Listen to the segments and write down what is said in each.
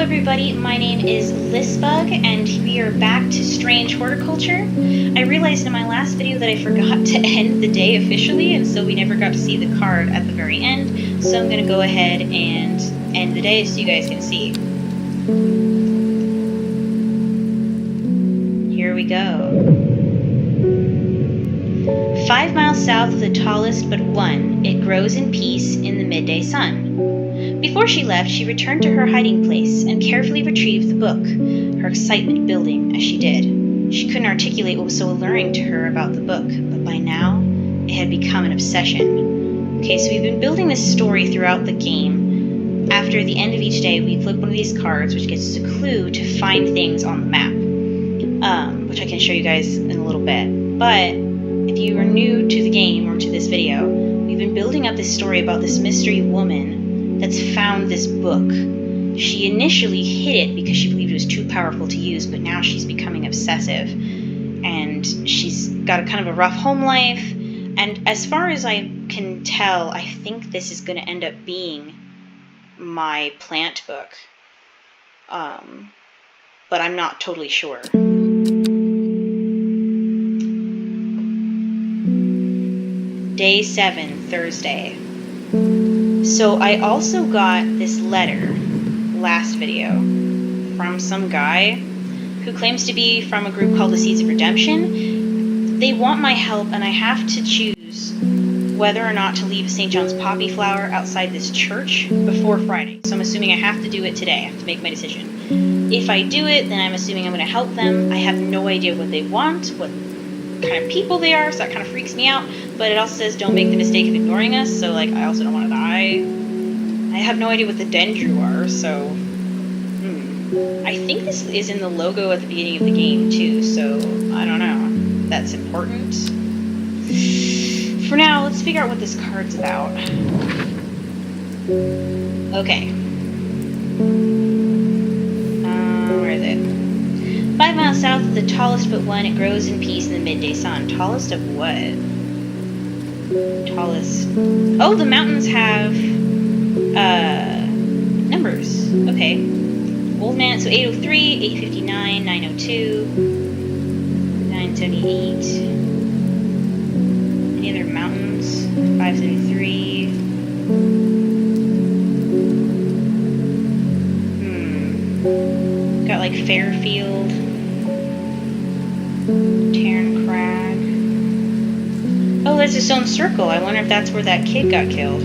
everybody, my name is Listbug, and we are back to Strange Horticulture. I realized in my last video that I forgot to end the day officially, and so we never got to see the card at the very end, so I'm going to go ahead and end the day so you guys can see. Here we go. 5 miles south of the tallest but one, it grows in peace in the midday sun. Before she left, she returned to her hiding place and carefully retrieved the book, her excitement building as she did. She couldn't articulate what was so alluring to her about the book, but by now, it had become an obsession. Okay, so we've been building this story throughout the game. After the end of each day, we flip one of these cards, which gives us a clue to find things on the map, which I can show you guys in a little bit. But if you are new to the game or to this video, we've been building up this story about this mystery woman that's found this book. She initially hid it because she believed it was too powerful to use, but now she's becoming obsessive. And she's got a kind of a rough home life. And as far as I can tell, I think this is going to end up being my plant book. But I'm not totally sure. Day 7, Thursday. So I also got this letter last video from some guy who claims to be from a group called the Seeds of Redemption. They want my help, and I have to choose whether or not to leave a St. John's poppy flower outside this church before Friday. So I'm assuming I have to do it today. I have to make my decision. If I do it, then I'm assuming I'm going to help them. I have no idea what they want, what kind of people they are, so that kind of freaks me out. But it also says don't make the mistake of ignoring us, so like I also don't want to die. I have no idea what the Dendrew are, so I think this is in the logo at the beginning of the game too, so I don't know. That's important. For now, let's figure out what this card's about. Okay. Where is it? 5 miles south of the tallest but one, it grows in peace in the midday sun. Tallest of what? Tallest. Oh, the mountains have numbers. Okay. Old man, so 803, 859, 902, 978. Any other mountains? 573. Got like Fairfield, Tarn Crag. Oh, there's its own circle. I wonder if that's where that kid got killed.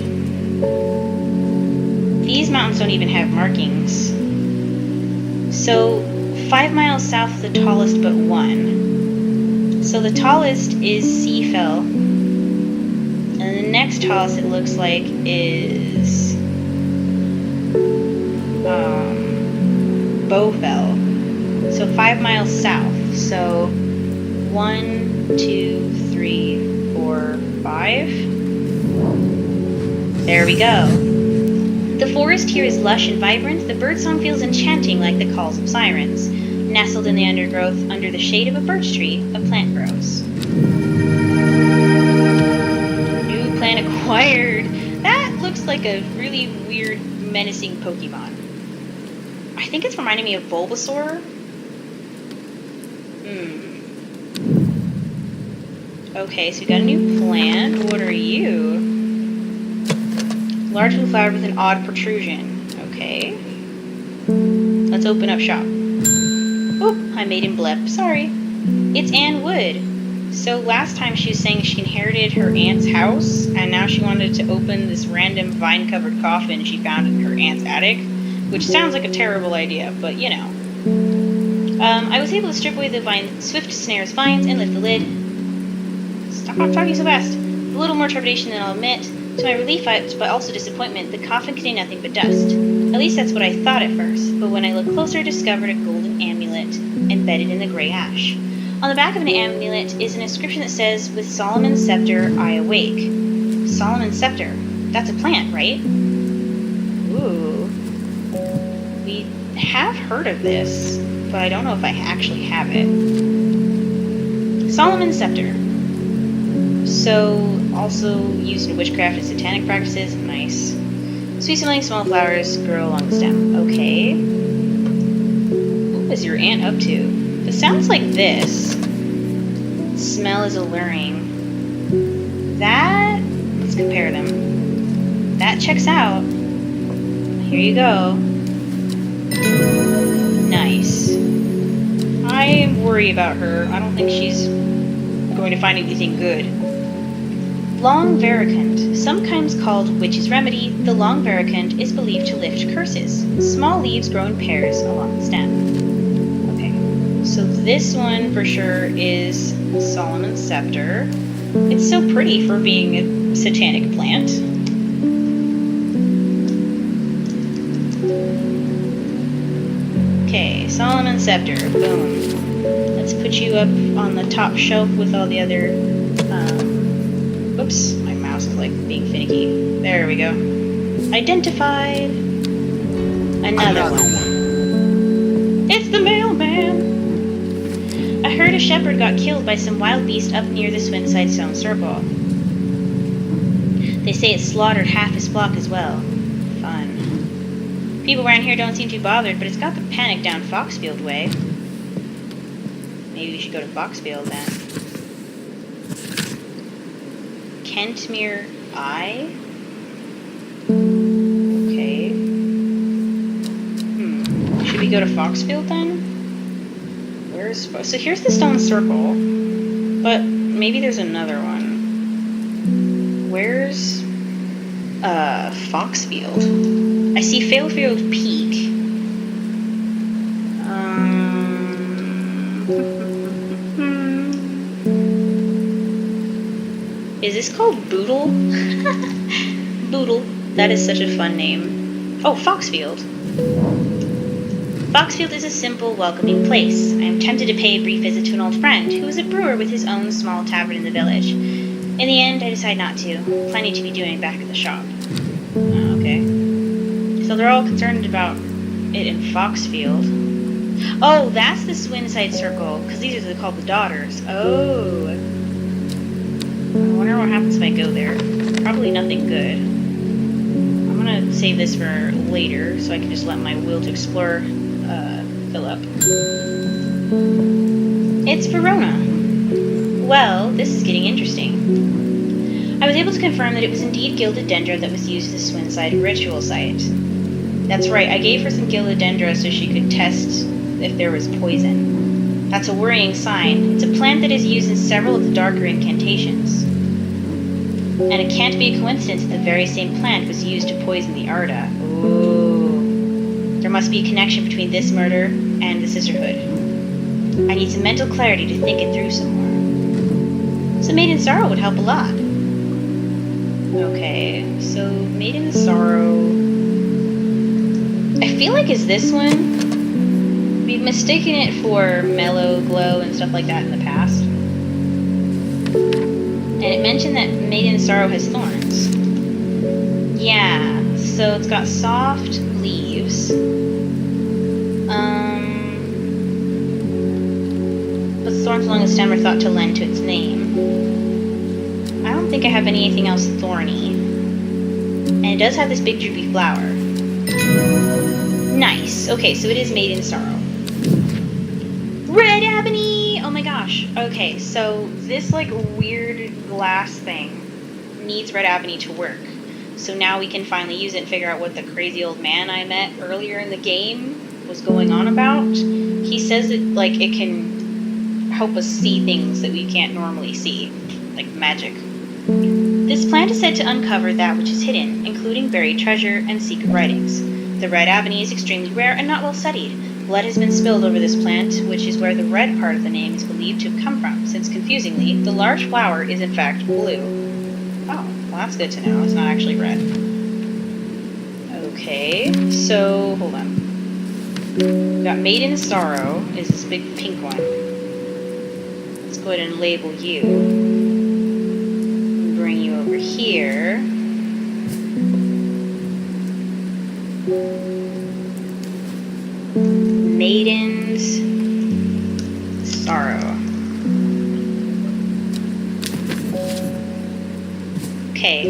These mountains don't even have markings. So, 5 miles south of the tallest but one. So the tallest is Seafell. And the next tallest, it looks like, is Bowfell. So 5 miles south. So 1, 2, 3, 4, 5. There we go. The forest here is lush and vibrant. The birdsong feels enchanting like the calls of sirens. Nestled in the undergrowth under the shade of a birch tree, a plant grows. New plant acquired. That looks like a really weird, menacing Pokemon. I think it's reminding me of Bulbasaur. Okay, so we got a new plant. What are you? Large blue flower with an odd protrusion. Okay. Let's open up shop. Oh, I made him blip. Sorry. It's Anne Wood. So last time she was saying she inherited her aunt's house, and now she wanted to open this random vine-covered coffin she found in her aunt's attic, which sounds like a terrible idea, but you know. I was able to strip away the swift snare's vines and lift the lid. Stop talking so fast. With a little more trepidation than I'll admit. To my relief, but also disappointment, the coffin contained nothing but dust. At least that's what I thought at first, but when I looked closer, I discovered a golden amulet embedded in the gray ash. On the back of an amulet is an inscription that says, "With Solomon's scepter, I awake." Solomon's scepter. That's a plant, right? Ooh. We have heard of this, but I don't know if I actually have it. Solomon's scepter. So, also used in witchcraft and satanic practices. Nice. Sweet smelling small flowers grow along the stem. Okay. your aunt up to? It sounds like this. Smell is alluring. That... let's compare them. That checks out. Here you go. Nice. I worry about her. I don't think she's going to find anything good. Long veracund. Sometimes called witch's remedy, the long veracund is believed to lift curses. Small leaves grow in pairs along the stem. Okay, so this one for sure is Solomon's Scepter. It's so pretty for being a satanic plant. Okay, Solomon's Scepter. Boom. Let's put you up on the top shelf with all the other... Oops, my mouse is like being finicky. There we go. Identified. Another one. It's the mailman! I heard a shepherd got killed by some wild beast up near the Swinside Stone Circle. They say it slaughtered half his flock as well. Fun. People around here don't seem too bothered, but it's got the panic down Foxfield way. Maybe we should go to Foxfield then. Kentmere Eye? Okay. Should we go to Foxfield then? Where's... so here's the stone circle. But maybe there's another one. Where's... Foxfield? I see Fairfield Peak. Is this called Boodle? Boodle. That is such a fun name. Oh, Foxfield. Foxfield is a simple, welcoming place. I am tempted to pay a brief visit to an old friend who is a brewer with his own small tavern in the village. In the end, I decide not to. Plenty to be doing back at the shop. Oh, okay. So they're all concerned about it in Foxfield. Oh, that's the Swinside Circle, because these are called the Daughters. Oh. I wonder what happens if I go there. Probably nothing good. I'm gonna save this for later, so I can just let my will to explore fill up. It's Verona. Well, this is getting interesting. I was able to confirm that it was indeed gilded dendra that was used at the Swinside ritual site. That's right, I gave her some gilded dendra so she could test if there was poison. That's a worrying sign. It's a plant that is used in several of the darker incantations. And it can't be a coincidence that the very same plant was used to poison the Arda. Ooh. There must be a connection between this murder and the Sisterhood. I need some mental clarity to think it through some more. So Maiden Sorrow would help a lot. Okay, so Maiden Sorrow... I feel like it's this one. We've mistaken it for Mellow Glow and stuff like that in the past. And it mentioned that Maiden Sorrow has thorns. Yeah, so it's got soft leaves. But thorns along the stem are thought to lend to its name. I don't think I have anything else thorny. And it does have this big droopy flower. Nice. Okay, so it is Maiden Sorrow. Red Ebony! Oh my gosh. Okay, so this like weird glass thing needs Red Ebony to work. So now we can finally use it and figure out what the crazy old man I met earlier in the game was going on about. He says that like it can help us see things that we can't normally see, like magic. This plant is said to uncover that which is hidden, including buried treasure and secret writings. The Red Ebony is extremely rare and not well studied. Blood has been spilled over this plant, which is where the red part of the name is believed to have come from, since confusingly, the large flower is in fact blue. Oh, well that's good to know. It's not actually red. Okay, so hold on. We've got Maiden Sorrow is this big pink one. Let's go ahead and label you. Bring you over here. Maiden's Sorrow. Okay,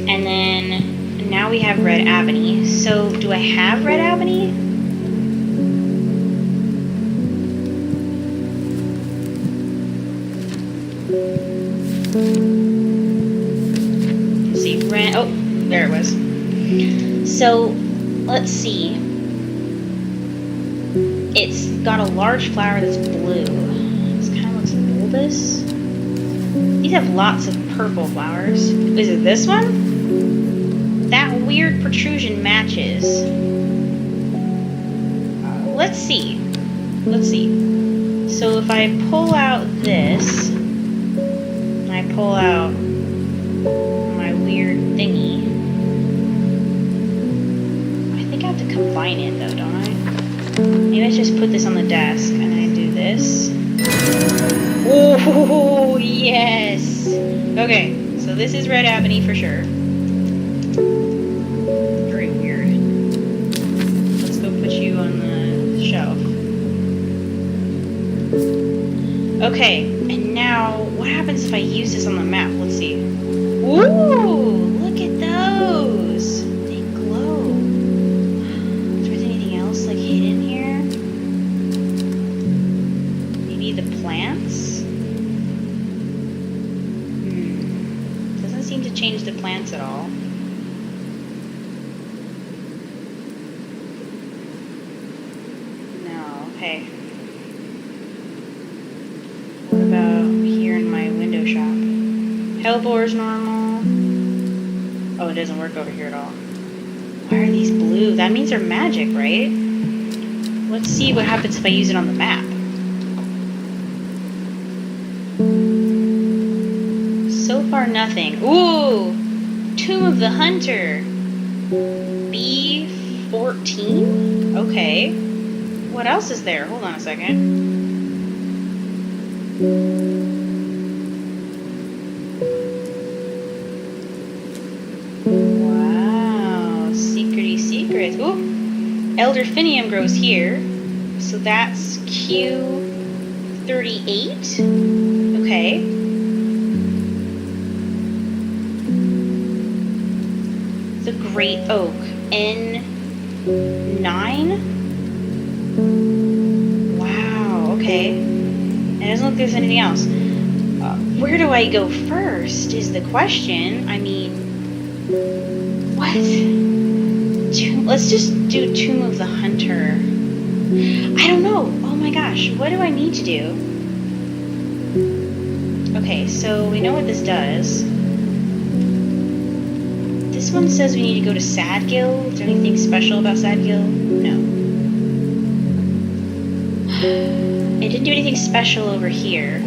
and then now we have Red Ebony. So, do I have Red Ebony? there it was. So, let's see. It's got a large flower that's blue. This kind of looks bulbous. These have lots of purple flowers. Is it this one? That weird protrusion matches. Let's see. Let's see. So if I pull out this, and I pull out my weird thingy, I think I have to combine it though, don't I? Maybe I just put this on the desk and I do this. Oh, yes! Okay, so this is red ebony for sure. Very weird. Let's go put you on the shelf. Okay, and now, what happens if I use this on the map? Let's see. Ooh, look at those! They glow. Is there anything else, like, hidden here? Maybe the plants? Doesn't seem to change the plants at all. No, okay. What about here in my window shop? Hellbore's normal. Oh, it doesn't work over here at all. Why are these blue? That means they're magic, right? Let's see what happens if I use it on the map. So far, nothing. Ooh! Tomb of the Hunter. B14? Okay. What else is there? Hold on a second. Wow, secrety secrets. Ooh, elderfinium grows here, so that's Q38. Okay. The great oak, N9. Wow. Okay. It doesn't look like there's anything else. Where do I go first is the question. I mean, what? Let's just do Tomb of the Hunter. I don't know. Oh my gosh. What do I need to do? Okay, so we know what this does. This one says we need to go to Sadgill. Is there anything special about Sadgill? No. It didn't do anything special over here.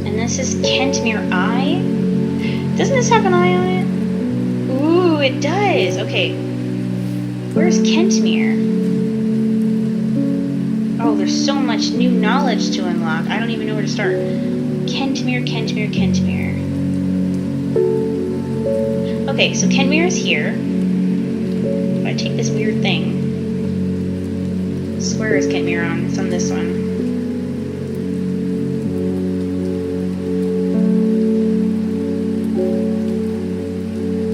And this is Kentmere Eye. Doesn't this have an eye on it? Ooh, it does. Okay. Where's Kentmere? Oh, there's so much new knowledge to unlock. I don't even know where to start. Kentmere, Kentmere, Kentmere. Okay, so Kentmere is here. If I take this weird thing. I swear is Kentmere on. It's on this one.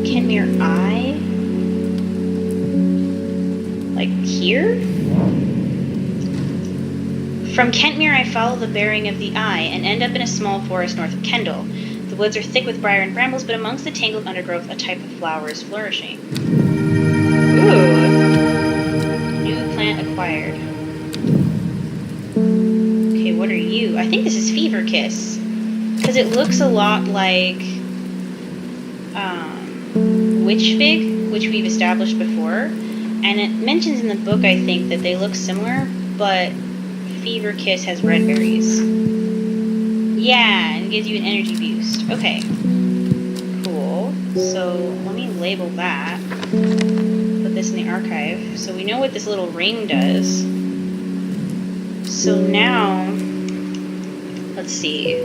Kentmere Eye? Like here? From Kentmere I follow the bearing of the eye and end up in a small forest north of Kendal. The woods are thick with briar and brambles, but amongst the tangled undergrowth, a type of flower is flourishing. Ooh. New plant acquired. Okay, what are you? I think this is Fever Kiss. Because it looks a lot like Witch Fig, which we've established before. And it mentions in the book, I think, that they look similar, but Fever Kiss has red berries. Yeah, and gives you an energy boost. Okay. Cool. So, let me label that. Put this in the archive. So we know what this little ring does. So now, let's see.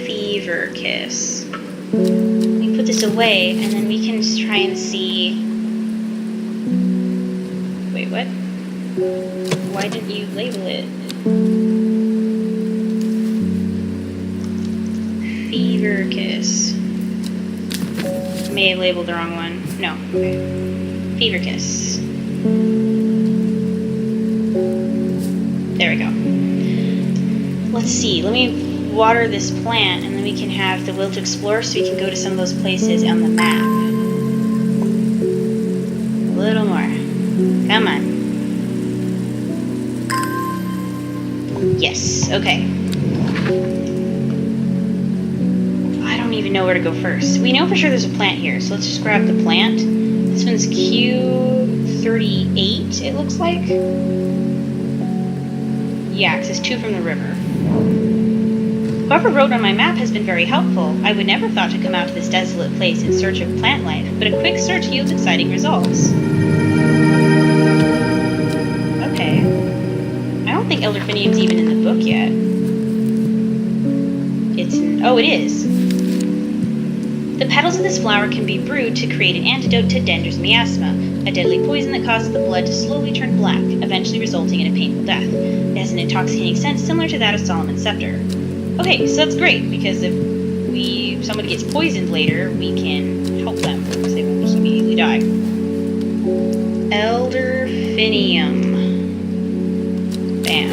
Fever Kiss. We put this away, and then we can just try and see... Wait, what? Why didn't you label it? Fever Kiss. May have labeled the wrong one. No. Okay. Fever Kiss. There we go. let's see. Let me water this plant, and then we can have the will to explore, so we can go to some of those places on the map. A little more. Come on. Yes. Okay. I don't even know where to go first. We know for sure there's a plant here, so let's just grab the plant. This one's Q38, it looks like. Yeah, because it's 2 from the river. Whoever wrote on my map has been very helpful. I would never thought to come out to this desolate place in search of plant life, but a quick search yields exciting results. Okay. I don't think Elderfinium's even in the book yet. Oh, it is. The petals of this flower can be brewed to create an antidote to Dendre's miasma, a deadly poison that causes the blood to slowly turn black, eventually resulting in a painful death. It has an intoxicating scent similar to that of Solomon's scepter. Okay, so that's great, because if someone gets poisoned later, we can help them, because they won't just immediately die. Elderfinium. Bam.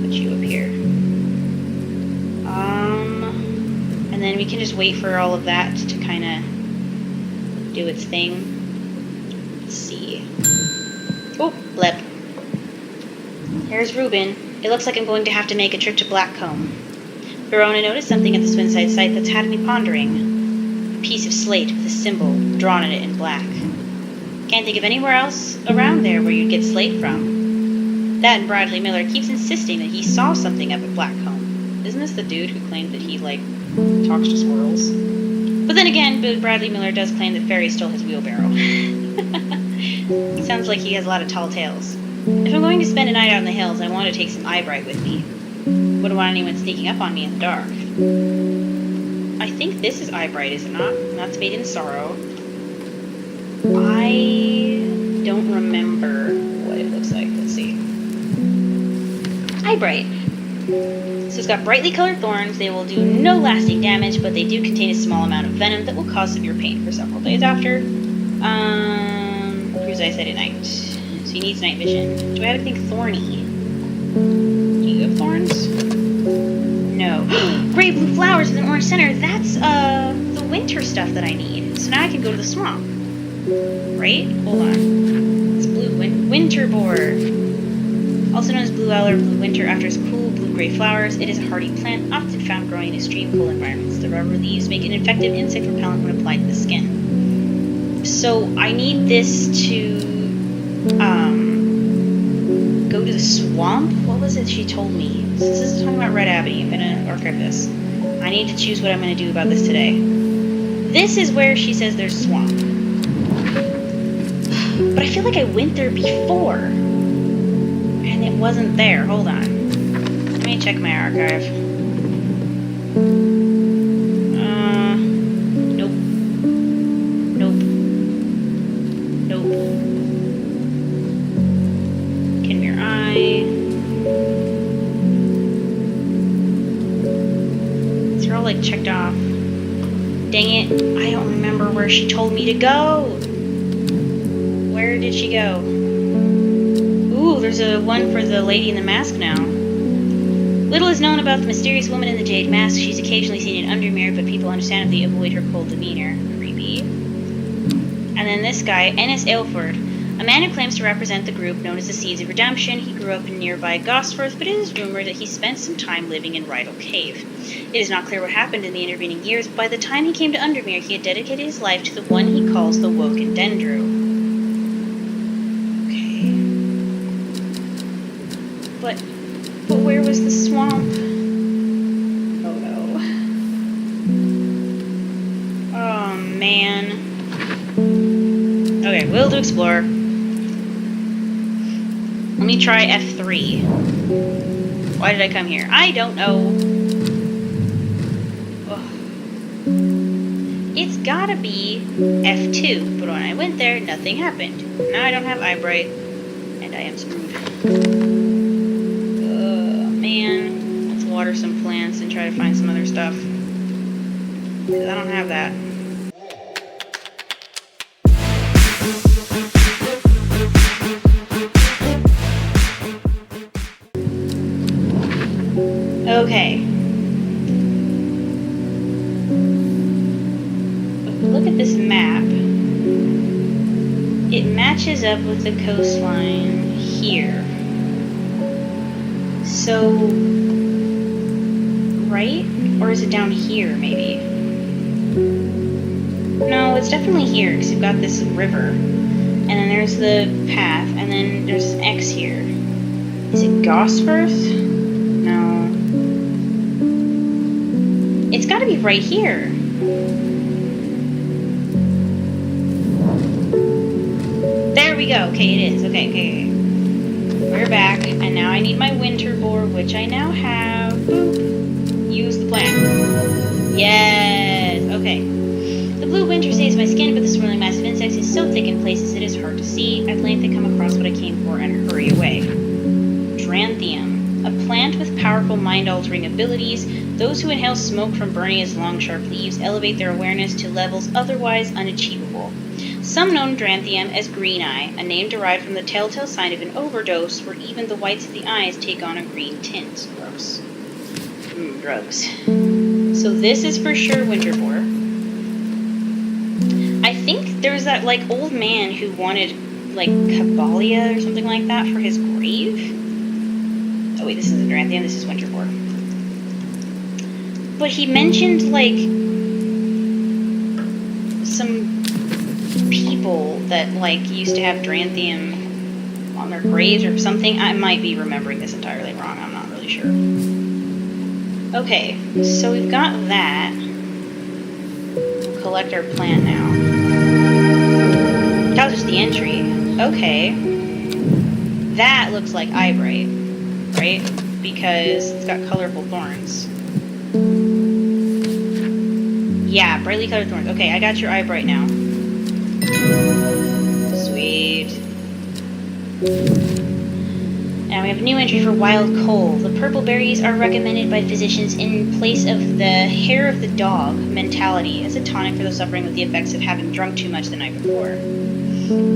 Put you up here. And then we can just wait for all of that to kind of do its thing. Let's see. Oh, blip. Here's Reuben. It looks like I'm going to have to make a trip to Blackcomb. Verona noticed something at the Swinside site that's had me pondering. A piece of slate with a symbol drawn on it in black. Can't think of anywhere else around there where you'd get slate from. That and Bradley Miller keeps insisting that he saw something up at Blackcomb. Isn't this the dude who claimed that he, talks to squirrels? But then again, Bradley Miller does claim that Fairy stole his wheelbarrow. Sounds like he has a lot of tall tales. If I'm going to spend a night out in the hills, I want to take some eyebright with me. Wouldn't want anyone sneaking up on me in the dark. I think this is eyebright, is it not? That's made in sorrow. I don't remember what it looks like. Let's see. Eyebright. So it's got brightly colored thorns. They will do no lasting damage, but they do contain a small amount of venom that will cause severe pain for several days after. Cruise eyesight at night. So he needs night vision. Do I have anything thorny? Do you have thorns? No. Gray blue flowers with an orange center. That's the winter stuff that I need. So now I can go to the swamp. Right? Hold on. It's blue winter boar. Also known as blue owl or blue winter after its cool blue-gray flowers, it is a hardy plant often found growing in extreme cool environments. The rubber leaves make an effective insect repellent when applied to the skin. So I need this to go to the swamp? What was it she told me? This is talking about Red Abbey. I'm going to archive this. I need to choose what I'm going to do about this today. This is where she says there's a swamp. But I feel like I went there before. And it wasn't there. Hold on. Let me check my archive. Nope. Nope. Nope. Kenmere Eye. These are all checked off. Dang it. I don't remember where she told me to go. Where did she go? Ooh, there's a one for the lady in the mask now. Little is known about the mysterious woman in the jade mask. She's occasionally seen in Undermere, but people understandably avoid her cold demeanor. Creepy. And then this guy, Ennis Aleford, a man who claims to represent the group known as the Seeds of Redemption. He grew up in nearby Gosforth, but it is rumored that he spent some time living in Rydal Cave. It is not clear what happened in the intervening years, but by the time he came to Undermere, he had dedicated his life to the one he calls the Woken Dendrew. But where was the swamp? Oh no. Oh man. Okay, will to explore. Let me try F3. Why did I come here? I don't know. Ugh. It's gotta be F2, but when I went there, nothing happened. Now I don't have eyebright, and I am screwed. Let's water some plants and try to find some other stuff. Because I don't have that. this map, it matches up with the coastline here. So, right? Or is it down here, maybe? No, it's definitely here, because you've got this river. And then there's the path, and then there's an X here. Is it Gosforth? No. It's gotta be right here. There we go. Okay, it is. Okay. We're back, and now I need my winter boar, which I now have. Boop. Use the plant. Yes! Okay. The blue winter saves my skin, but the swirling mass of insects is so thick in places it is hard to see. At length I come across what I came for and hurry away. Dranthium. A plant with powerful mind-altering abilities. Those who inhale smoke from burning its long, sharp leaves elevate their awareness to levels otherwise unachievable. Some know Dranthium as Green Eye, a name derived from the telltale sign of an overdose where even the whites of the eyes take on a green tint. Gross. Drugs. So this is for sure winter boar. I think there was that, like, old man who wanted, like, Cabalia or something like that for his grave. Oh wait, this isn't Dranthium, this is winter boar. But he mentioned, like, some people that, like, used to have Dranthium on their graves or something. I might be remembering this entirely wrong, I'm not really sure. Okay, so we've got that. We'll collect our plant now. That was just the entry. Okay. That looks like eyebright, right? Because it's got colorful thorns. Yeah, brightly colored thorns. Okay, I got your eyebright now. Sweet. Now we have a new entry for wild coal. The purple berries are recommended by physicians in place of the hair of the dog mentality as a tonic for those suffering with the effects of having drunk too much the night before.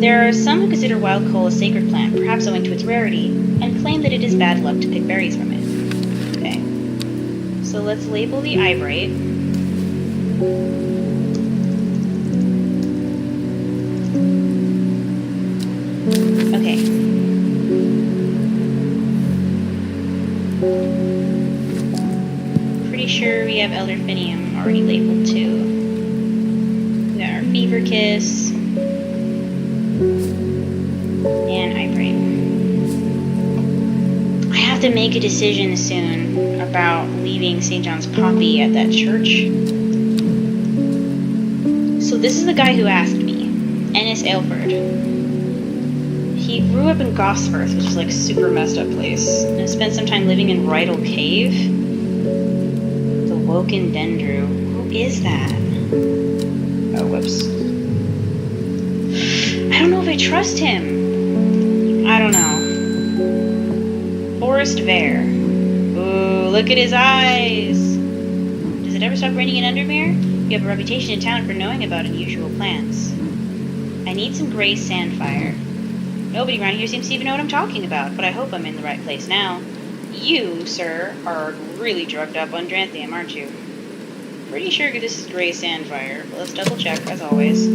There are some who consider wild coal a sacred plant, perhaps owing to its rarity, and claim that it is bad luck to pick berries from it. Okay. So let's label the eyebright. Okay. Pretty sure we have elderfinium already labeled too. We got our fever kiss and eyebright. I have to make a decision soon about leaving St. John's Poppy at that church. So this is the guy who asked me, Ennis Aleford. He grew up in Gosforth, which is like a super messed up place, and spent some time living in Rydal Cave. The Woken Dendrew. Who is that? Oh, whoops. I don't know if I trust him. I don't know. Forest Vair. Ooh, look at his eyes. Does it ever stop raining in Undermere? You have a reputation in town for knowing about unusual plants. I need some gray sandfire. Nobody around here seems to even know what I'm talking about, but I hope I'm in the right place now. You, sir, are really drugged up on Dranthium, aren't you? Pretty sure this is gray sandfire, but let's double check, as always.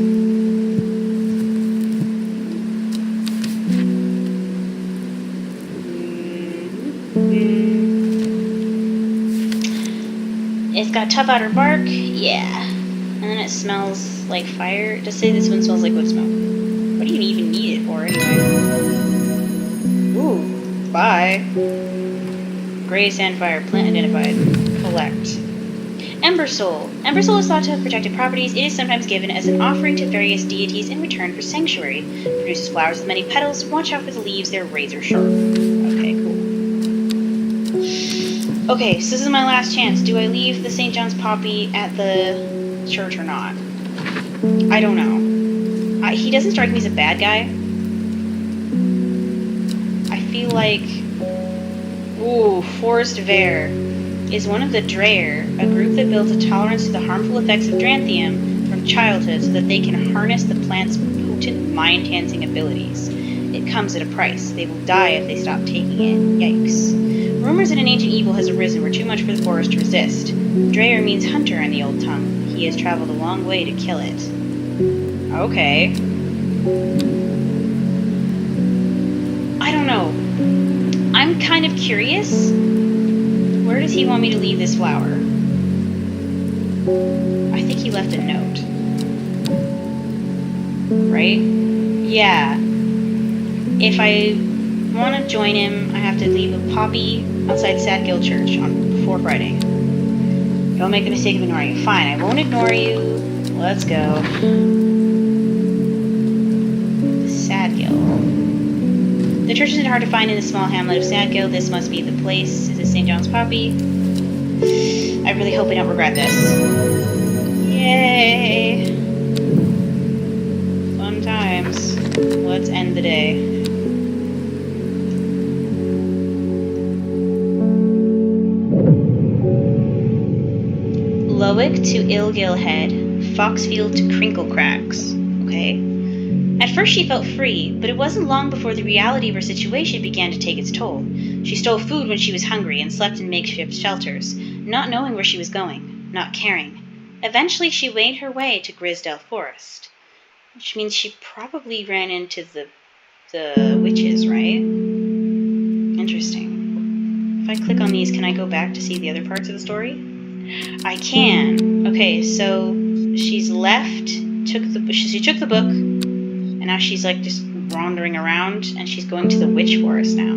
It's got tough outer bark, yeah. And then it smells like fire. Just say this one smells like wood smoke. What do you even need it for, anyway? Ooh, bye. Gray sandfire, plant identified. Collect. Ember Soul. Ember Soul is thought to have protective properties. It is sometimes given as an offering to various deities in return for sanctuary. Produces flowers with many petals. Watch out for the leaves, they're razor sharp. Okay, cool. Okay, so this is my last chance. Do I leave the St. John's Poppy at the church or not? I don't know. He doesn't strike me as a bad guy. I feel like... Ooh, Forest Vair is one of the Draer, a group that builds a tolerance to the harmful effects of Dranthium from childhood so that they can harness the plant's potent mind-enhancing abilities. It comes at a price. They will die if they stop taking it. Yikes. Rumors that an ancient evil has arisen were too much for the forest to resist. Draer means hunter in the old tongue. He has traveled a long way to kill it. Okay. I don't know. I'm kind of curious. Where does he want me to leave this flower? I think he left a note. Right? Yeah. If I want to join him, I have to leave a poppy outside Sadgill Church before Friday. Don't make the mistake of ignoring you. Fine, I won't ignore you. Let's go. Sadgill. The church isn't hard to find in the small hamlet of Sadgill. This must be the place. Is it St. John's Poppy? I really hope I don't regret this. Yay! Fun times. Let's end the day. Lowick to Ilgill Head, Foxfield to Crinkle Cracks. Okay. At first she felt free, but it wasn't long before the reality of her situation began to take its toll. She stole food when she was hungry and slept in makeshift shelters, not knowing where she was going, not caring. Eventually she made her way to Grisdale Forest, which means she probably ran into the witches, right? Interesting. If I click on these, can I go back to see the other parts of the story? I can. Okay, so she's left, she took the book, and now she's like just wandering around, and she's going to the witch forest now.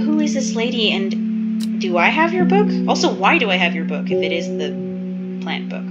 Who is this lady, and do I have your book? Also, why do I have your book if it is the plant book?